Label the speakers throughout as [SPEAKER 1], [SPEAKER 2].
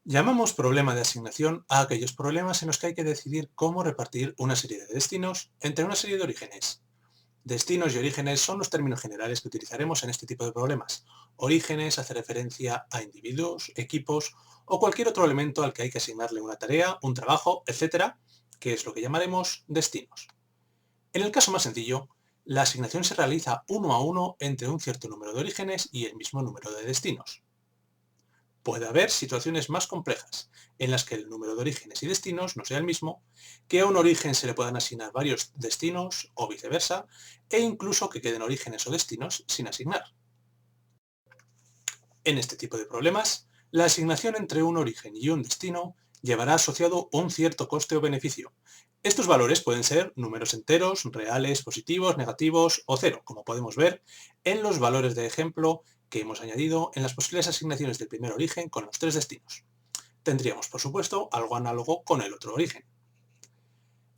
[SPEAKER 1] Llamamos problema de asignación a aquellos problemas en los que hay que decidir cómo repartir una serie de destinos entre una serie de orígenes. Destinos y orígenes son los términos generales que utilizaremos en este tipo de problemas. Orígenes hace referencia a individuos, equipos o cualquier otro elemento al que hay que asignarle una tarea, un trabajo, etcétera, que es lo que llamaremos destinos. En el caso más sencillo, la asignación se realiza uno a uno entre un cierto número de orígenes y el mismo número de destinos. Puede haber situaciones más complejas, en las que el número de orígenes y destinos no sea el mismo, que a un origen se le puedan asignar varios destinos o viceversa, e incluso que queden orígenes o destinos sin asignar. En este tipo de problemas, la asignación entre un origen y un destino llevará asociado un cierto coste o beneficio. Estos valores pueden ser números enteros, reales, positivos, negativos o cero, como podemos ver en los valores de ejemplo que hemos añadido en las posibles asignaciones del primer origen con los tres destinos. Tendríamos, por supuesto, algo análogo con el otro origen.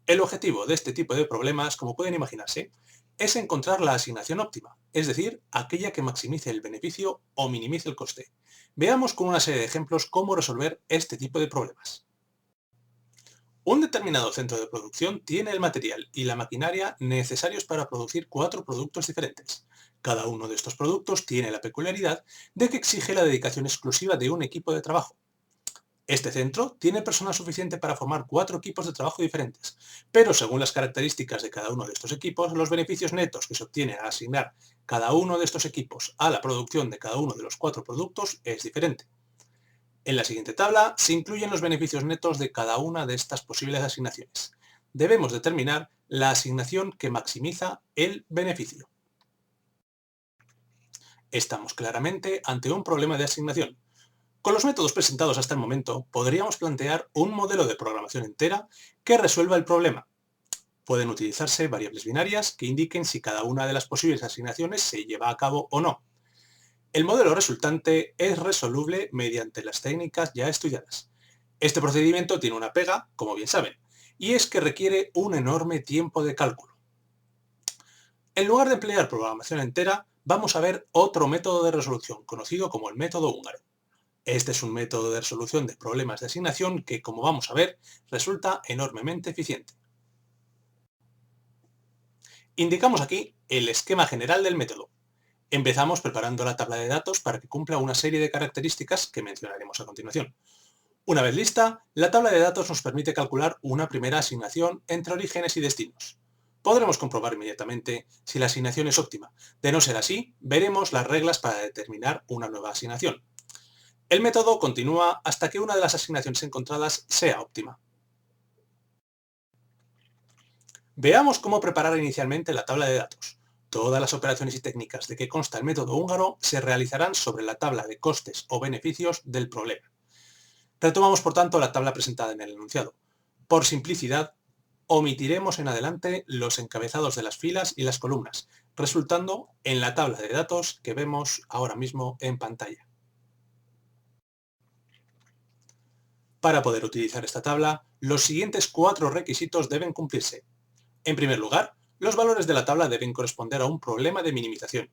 [SPEAKER 1] El objetivo de este tipo de problemas, como pueden imaginarse, es encontrar la asignación óptima, es decir, aquella que maximice el beneficio o minimice el coste. Veamos con una serie de ejemplos cómo resolver este tipo de problemas. Un determinado centro de producción tiene el material y la maquinaria necesarios para producir 4 productos diferentes. Cada uno de estos productos tiene la peculiaridad de que exige la dedicación exclusiva de un equipo de trabajo. Este centro tiene personal suficiente para formar 4 equipos de trabajo diferentes, pero según las características de cada uno de estos equipos, los beneficios netos que se obtienen al asignar cada uno de estos equipos a la producción de cada uno de los 4 productos es diferente. En la siguiente tabla se incluyen los beneficios netos de cada una de estas posibles asignaciones. Debemos determinar la asignación que maximiza el beneficio. Estamos claramente ante un problema de asignación. Con los métodos presentados hasta el momento, podríamos plantear un modelo de programación entera que resuelva el problema. Pueden utilizarse variables binarias que indiquen si cada una de las posibles asignaciones se lleva a cabo o no. El modelo resultante es resoluble mediante las técnicas ya estudiadas. Este procedimiento tiene una pega, como bien saben, y es que requiere un enorme tiempo de cálculo. En lugar de emplear programación entera, vamos a ver otro método de resolución, conocido como el método húngaro. Este es un método de resolución de problemas de asignación que, como vamos a ver, resulta enormemente eficiente. Indicamos aquí el esquema general del método. Empezamos preparando la tabla de datos para que cumpla una serie de características que mencionaremos a continuación. Una vez lista, la tabla de datos nos permite calcular una primera asignación entre orígenes y destinos. Podremos comprobar inmediatamente si la asignación es óptima. De no ser así, veremos las reglas para determinar una nueva asignación. El método continúa hasta que una de las asignaciones encontradas sea óptima. Veamos cómo preparar inicialmente la tabla de datos. Todas las operaciones y técnicas de que consta el método húngaro se realizarán sobre la tabla de costes o beneficios del problema. Retomamos, por tanto, la tabla presentada en el enunciado. Por simplicidad, omitiremos en adelante los encabezados de las filas y las columnas, resultando en la tabla de datos que vemos ahora mismo en pantalla. Para poder utilizar esta tabla, los siguientes 4 requisitos deben cumplirse. En primer lugar, los valores de la tabla deben corresponder a un problema de minimización.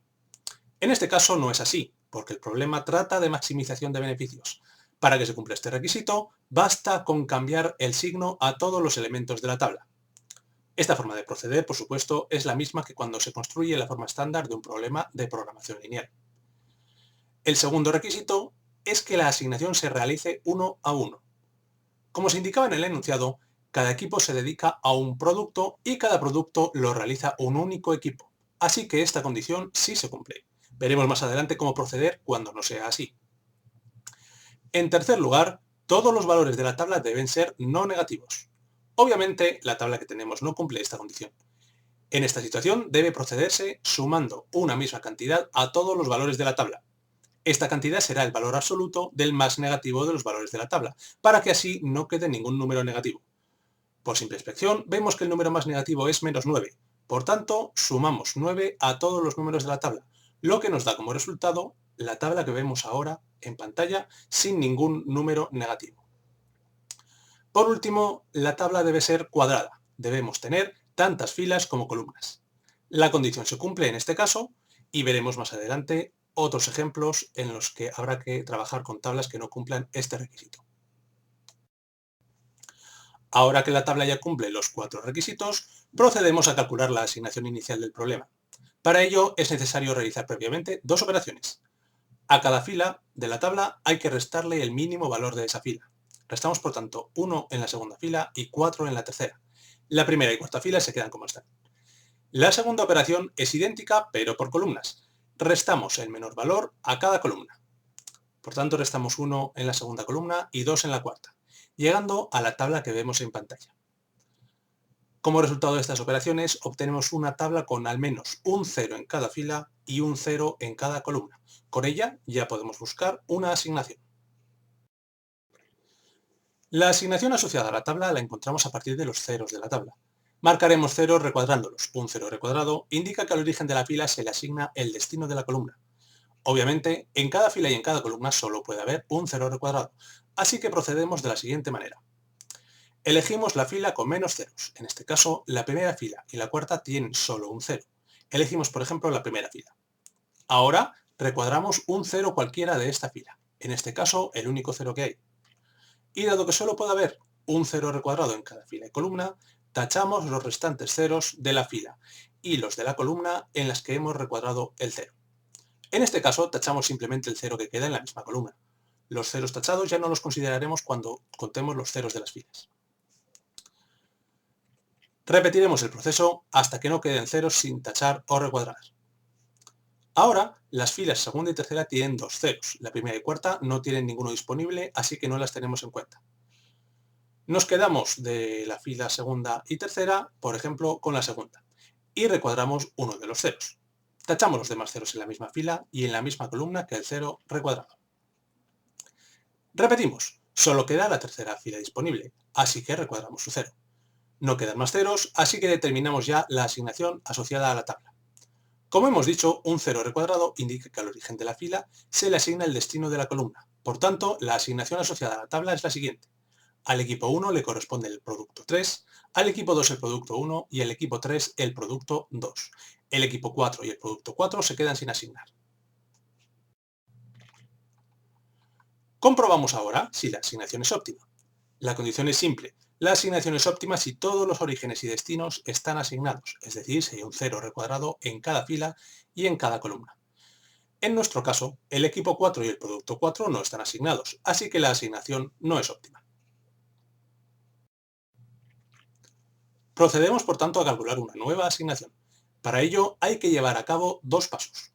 [SPEAKER 1] En este caso no es así, porque el problema trata de maximización de beneficios. Para que se cumpla este requisito, basta con cambiar el signo a todos los elementos de la tabla. Esta forma de proceder, por supuesto, es la misma que cuando se construye la forma estándar de un problema de programación lineal. El segundo requisito es que la asignación se realice uno a uno. Como se indicaba en el enunciado, cada equipo se dedica a un producto y cada producto lo realiza un único equipo. Así que esta condición sí se cumple. Veremos más adelante cómo proceder cuando no sea así. En tercer lugar, todos los valores de la tabla deben ser no negativos. Obviamente, la tabla que tenemos no cumple esta condición. En esta situación debe procederse sumando una misma cantidad a todos los valores de la tabla. Esta cantidad será el valor absoluto del más negativo de los valores de la tabla, para que así no quede ningún número negativo. Por simple inspección, vemos que el número más negativo es -9. Por tanto, sumamos 9 a todos los números de la tabla, lo que nos da como resultado la tabla que vemos ahora en pantalla sin ningún número negativo. Por último, la tabla debe ser cuadrada. Debemos tener tantas filas como columnas. La condición se cumple en este caso y veremos más adelante otros ejemplos en los que habrá que trabajar con tablas que no cumplan este requisito. Ahora que la tabla ya cumple los 4 requisitos, procedemos a calcular la asignación inicial del problema. Para ello es necesario realizar previamente dos operaciones. A cada fila de la tabla hay que restarle el mínimo valor de esa fila. Restamos por tanto 1 en la segunda fila y 4 en la tercera. La primera y cuarta fila se quedan como están. La segunda operación es idéntica pero por columnas. Restamos el menor valor a cada columna. Por tanto restamos 1 en la segunda columna y 2 en la cuarta, llegando a la tabla que vemos en pantalla. Como resultado de estas operaciones obtenemos una tabla con al menos un 0 en cada fila y un 0 en cada columna. Con ella ya podemos buscar una asignación. La asignación asociada a la tabla la encontramos a partir de los ceros de la tabla. Marcaremos ceros recuadrándolos. Un cero recuadrado indica que al origen de la fila se le asigna el destino de la columna. Obviamente, en cada fila y en cada columna solo puede haber un 0 recuadrado, así que procedemos de la siguiente manera. Elegimos la fila con menos ceros. En este caso, la primera fila y la cuarta tienen solo un 0. Elegimos, por ejemplo, la primera fila. Ahora, recuadramos un 0 cualquiera de esta fila. En este caso, el único 0 que hay. Y dado que solo puede haber un 0 recuadrado en cada fila y columna, tachamos los restantes ceros de la fila y los de la columna en las que hemos recuadrado el 0. En este caso, tachamos simplemente el 0 que queda en la misma columna. Los ceros tachados ya no los consideraremos cuando contemos los ceros de las filas. Repetiremos el proceso hasta que no queden ceros sin tachar o recuadrar. Ahora, las filas segunda y tercera tienen dos ceros. La primera y cuarta no tienen ninguno disponible, así que no las tenemos en cuenta. Nos quedamos de la fila segunda y tercera, por ejemplo, con la segunda, y recuadramos uno de los ceros. Tachamos los demás ceros en la misma fila y en la misma columna que el cero recuadrado. Repetimos, solo queda la tercera fila disponible, así que recuadramos su cero. No quedan más ceros, así que determinamos ya la asignación asociada a la tabla. Como hemos dicho, un 0 recuadrado indica que al origen de la fila se le asigna el destino de la columna. Por tanto, la asignación asociada a la tabla es la siguiente. Al equipo 1 le corresponde el producto 3, al equipo 2 el producto 1 y al equipo 3 el producto 2. El equipo 4 y el producto 4 se quedan sin asignar. Comprobamos ahora si la asignación es óptima. La condición es simple. La asignación es óptima si todos los orígenes y destinos están asignados, es decir, si hay un 0 recuadrado en cada fila y en cada columna. En nuestro caso, el equipo 4 y el producto 4 no están asignados, así que la asignación no es óptima. Procedemos, por tanto, a calcular una nueva asignación. Para ello hay que llevar a cabo dos pasos.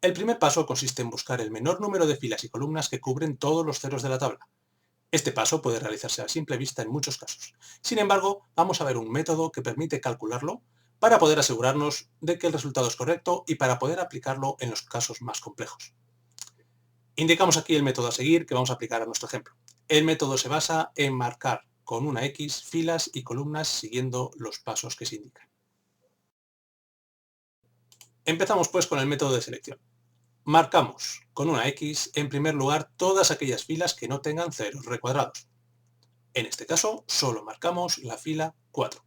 [SPEAKER 1] El primer paso consiste en buscar el menor número de filas y columnas que cubren todos los ceros de la tabla. Este paso puede realizarse a simple vista en muchos casos. Sin embargo, vamos a ver un método que permite calcularlo para poder asegurarnos de que el resultado es correcto y para poder aplicarlo en los casos más complejos. Indicamos aquí el método a seguir que vamos a aplicar a nuestro ejemplo. El método se basa en marcar con una X filas y columnas siguiendo los pasos que se indican. Empezamos pues con el método de selección. Marcamos con una X en primer lugar todas aquellas filas que no tengan ceros recuadrados. En este caso solo marcamos la fila 4.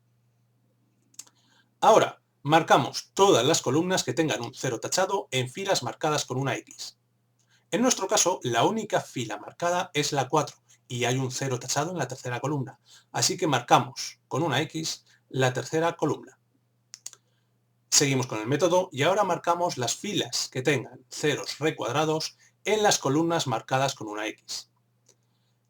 [SPEAKER 1] Ahora marcamos todas las columnas que tengan un 0 tachado en filas marcadas con una X. En nuestro caso la única fila marcada es la 4 y hay un 0 tachado en la tercera columna, así que marcamos con una X la tercera columna. Seguimos con el método y ahora marcamos las filas que tengan ceros recuadrados en las columnas marcadas con una X.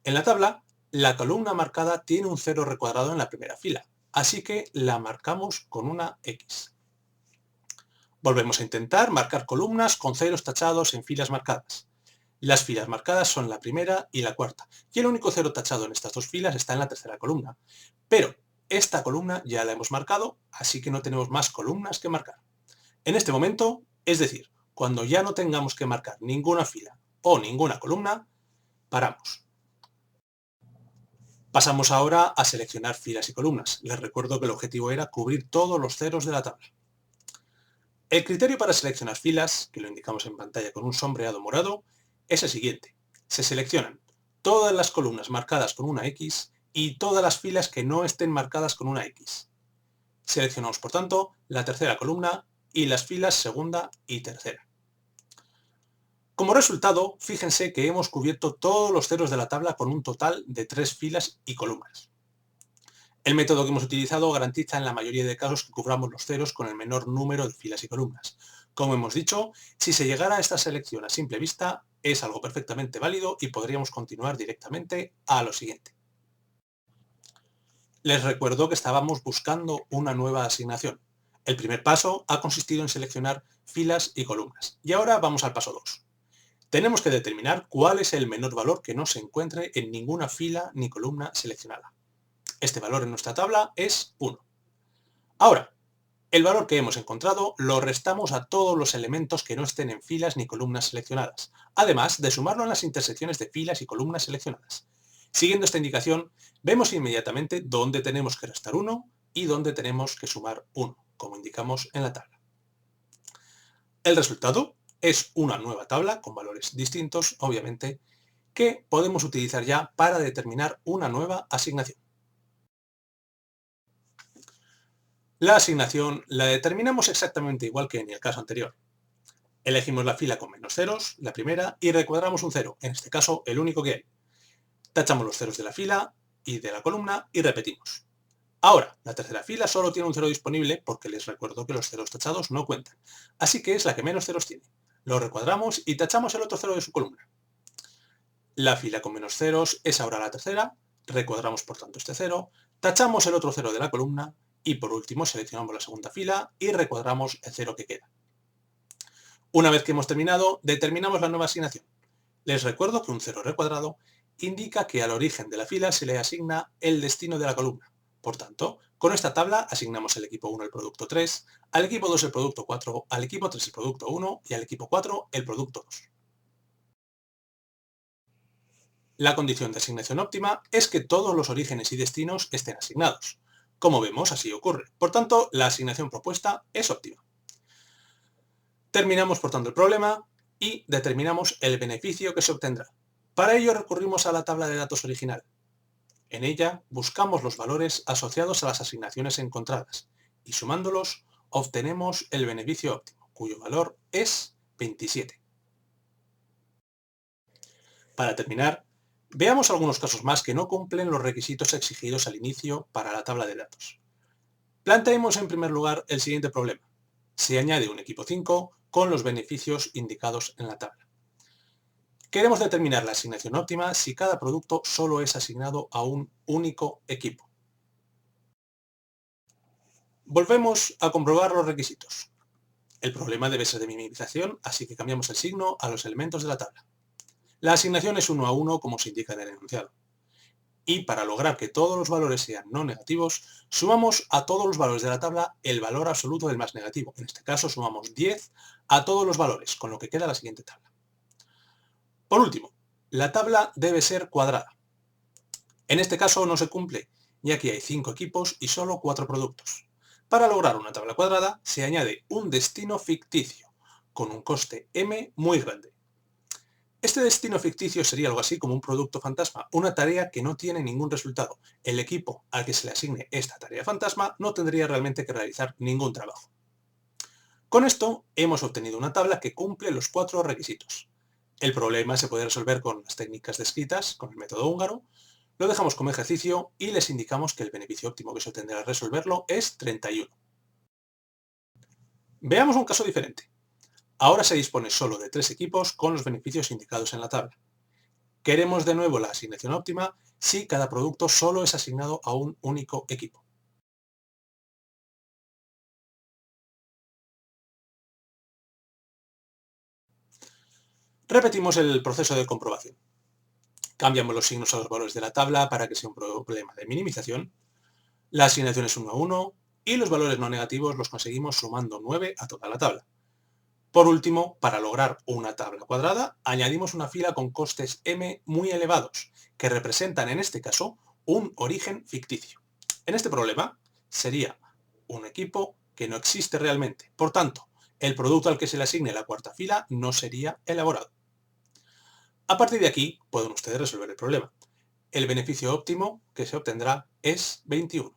[SPEAKER 1] En la tabla, la columna marcada tiene un 0 recuadrado en la primera fila, así que la marcamos con una X. Volvemos a intentar marcar columnas con ceros tachados en filas marcadas. Las filas marcadas son la primera y la cuarta, y el único 0 tachado en estas dos filas está en la tercera columna. Pero esta columna ya la hemos marcado, así que no tenemos más columnas que marcar. En este momento, es decir, cuando ya no tengamos que marcar ninguna fila o ninguna columna, paramos. Pasamos ahora a seleccionar filas y columnas. Les recuerdo que el objetivo era cubrir todos los ceros de la tabla. El criterio para seleccionar filas, que lo indicamos en pantalla con un sombreado morado, es el siguiente. Se seleccionan todas las columnas marcadas con una X y todas las filas que no estén marcadas con una X. Seleccionamos, por tanto, la tercera columna y las filas segunda y tercera. Como resultado, fíjense que hemos cubierto todos los ceros de la tabla con un total de 3 filas y columnas. El método que hemos utilizado garantiza en la mayoría de casos que cubramos los ceros con el menor número de filas y columnas. Como hemos dicho, si se llegara a esta selección a simple vista, es algo perfectamente válido y podríamos continuar directamente a lo siguiente. Les recuerdo que estábamos buscando una nueva asignación. El primer paso ha consistido en seleccionar filas y columnas. Y ahora vamos al paso 2. Tenemos que determinar cuál es el menor valor que no se encuentre en ninguna fila ni columna seleccionada. Este valor en nuestra tabla es 1. Ahora, el valor que hemos encontrado lo restamos a todos los elementos que no estén en filas ni columnas seleccionadas, además de sumarlo en las intersecciones de filas y columnas seleccionadas. Siguiendo esta indicación, vemos inmediatamente dónde tenemos que restar 1 y dónde tenemos que sumar 1, como indicamos en la tabla. El resultado es una nueva tabla con valores distintos, obviamente, que podemos utilizar ya para determinar una nueva asignación. La asignación la determinamos exactamente igual que en el caso anterior. Elegimos la fila con menos ceros, la primera, y recuadramos un cero, en este caso el único que hay. Tachamos los ceros de la fila y de la columna y repetimos. Ahora, la tercera fila solo tiene un cero disponible porque les recuerdo que los ceros tachados no cuentan, así que es la que menos ceros tiene. Lo recuadramos y tachamos el otro cero de su columna. La fila con menos ceros es ahora la tercera, recuadramos por tanto este cero, tachamos el otro cero de la columna y por último seleccionamos la segunda fila y recuadramos el cero que queda. Una vez que hemos terminado, determinamos la nueva asignación. Les recuerdo que un cero recuadrado indica que al origen de la fila se le asigna el destino de la columna. Por tanto, con esta tabla asignamos al equipo 1 el producto 3, al equipo 2 el producto 4, al equipo 3 el producto 1 y al equipo 4 el producto 2. La condición de asignación óptima es que todos los orígenes y destinos estén asignados. Como vemos, así ocurre. Por tanto, la asignación propuesta es óptima. Terminamos por tanto el problema y determinamos el beneficio que se obtendrá. Para ello recurrimos a la tabla de datos original. En ella buscamos los valores asociados a las asignaciones encontradas y sumándolos obtenemos el beneficio óptimo, cuyo valor es 27. Para terminar, veamos algunos casos más que no cumplen los requisitos exigidos al inicio para la tabla de datos. Planteemos en primer lugar el siguiente problema. Se añade un equipo 5 con los beneficios indicados en la tabla. Queremos determinar la asignación óptima si cada producto solo es asignado a un único equipo. Volvemos a comprobar los requisitos. El problema debe ser de minimización, así que cambiamos el signo a los elementos de la tabla. La asignación es 1 a 1 como se indica en el enunciado. Y para lograr que todos los valores sean no negativos, sumamos a todos los valores de la tabla el valor absoluto del más negativo. En este caso sumamos 10 a todos los valores, con lo que queda la siguiente tabla. Por último, la tabla debe ser cuadrada. En este caso no se cumple, ya que hay 5 equipos y solo 4 productos. Para lograr una tabla cuadrada se añade un destino ficticio, con un coste m muy grande. Este destino ficticio sería algo así como un producto fantasma, una tarea que no tiene ningún resultado. El equipo al que se le asigne esta tarea fantasma no tendría realmente que realizar ningún trabajo. Con esto hemos obtenido una tabla que cumple los 4 requisitos. El problema se puede resolver con las técnicas descritas, con el método húngaro. Lo dejamos como ejercicio y les indicamos que el beneficio óptimo que se obtendrá al resolverlo es 31. Veamos un caso diferente. Ahora se dispone solo de 3 equipos con los beneficios indicados en la tabla. Queremos de nuevo la asignación óptima si cada producto solo es asignado a un único equipo. Repetimos el proceso de comprobación. Cambiamos los signos a los valores de la tabla para que sea un problema de minimización. La asignación es 1 a 1 y los valores no negativos los conseguimos sumando 9 a toda la tabla. Por último, para lograr una tabla cuadrada, añadimos una fila con costes m muy elevados, que representan en este caso un origen ficticio. En este problema sería un equipo que no existe realmente. Por tanto, el producto al que se le asigne la cuarta fila no sería elaborado. A partir de aquí, pueden ustedes resolver el problema. El beneficio óptimo que se obtendrá es 21.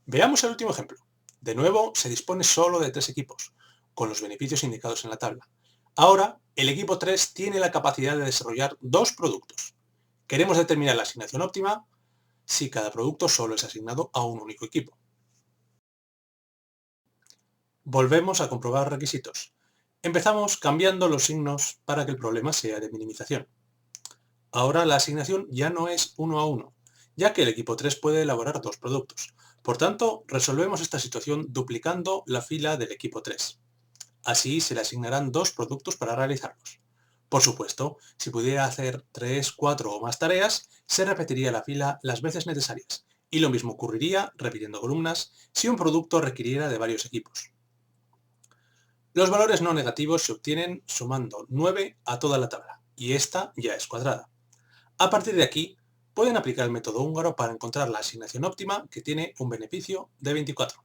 [SPEAKER 1] Veamos el último ejemplo. De nuevo, se dispone solo de 3 equipos, con los beneficios indicados en la tabla. Ahora, el equipo 3 tiene la capacidad de desarrollar 2 productos. Queremos determinar la asignación óptima si cada producto solo es asignado a un único equipo. Volvemos a comprobar requisitos. Empezamos cambiando los signos para que el problema sea de minimización. Ahora la asignación ya no es uno a uno, ya que el equipo 3 puede elaborar dos productos. Por tanto, resolvemos esta situación duplicando la fila del equipo 3. Así se le asignarán dos productos para realizarlos. Por supuesto, si pudiera hacer 3, 4 o más tareas, se repetiría la fila las veces necesarias, y lo mismo ocurriría, repitiendo columnas, si un producto requiriera de varios equipos. Los valores no negativos se obtienen sumando 9 a toda la tabla, y esta ya es cuadrada. A partir de aquí, pueden aplicar el método húngaro para encontrar la asignación óptima, que tiene un beneficio de 24.